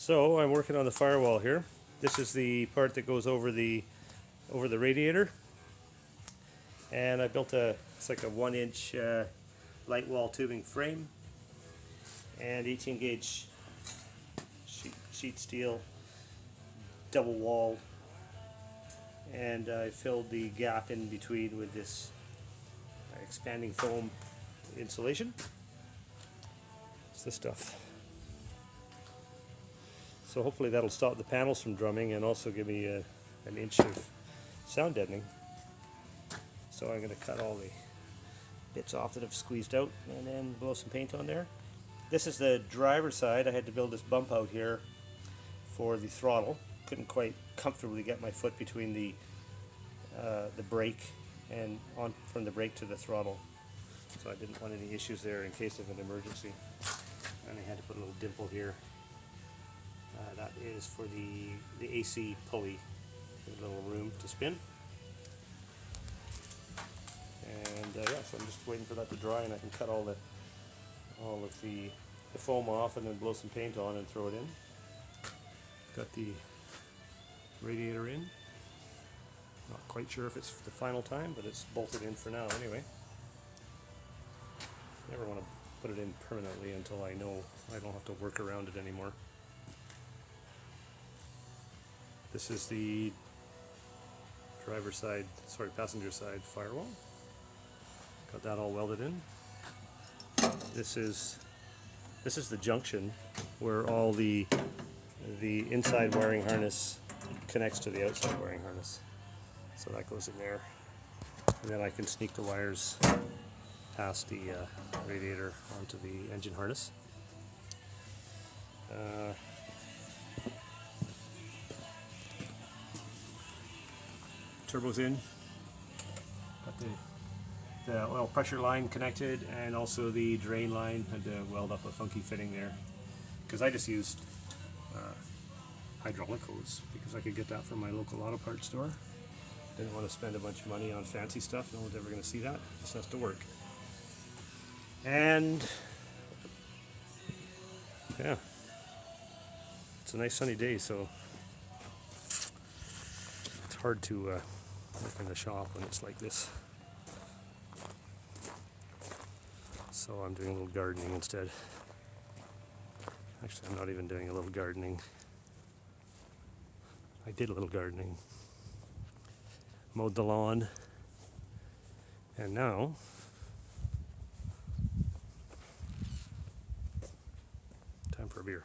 So I'm working on the firewall here. This is the part that goes over the radiator, and I built it's like a 1-inch light wall tubing frame and 18 gauge sheet steel, double walled, and I filled the gap in between with this expanding foam insulation. It's this stuff. So hopefully that'll stop the panels from drumming and also give me an inch of sound deadening. So I'm going to cut all the bits off that I've squeezed out and then blow some paint on there. This is the driver's side. I had to build this bump out here for the throttle. Couldn't quite comfortably get my foot between the brake and on from the brake to the throttle. So I didn't want any issues there in case of an emergency. And I had to put a little dimple here. That is for the AC pulley, a little room to spin. And yeah, so I'm just waiting for that to dry, and I can cut all of the foam off, and then blow some paint on and throw it in. Got the radiator in. Not quite sure if it's the final time, but it's bolted in for now anyway. Never want to put it in permanently until I know I don't have to work around it anymore. This is the passenger side firewall. Got that all welded in. This is the junction where all the inside wiring harness connects to the outside wiring harness. So that goes in there, and then I can sneak the wires past the radiator onto the engine harness. Turbo's in. Got the oil pressure line connected, and also the drain line. Had to weld up a funky fitting there because I just used hydraulic hose because I could get that from my local auto parts store. Didn't want to spend a bunch of money on fancy stuff. No one's ever going to see that. It just has to work. And yeah, it's a nice sunny day, so it's hard to work in the shop when it's like this. So I'm doing a little gardening instead. Actually, I'm not even doing a little gardening. I did a little gardening. Mowed the lawn. And now time for a beer.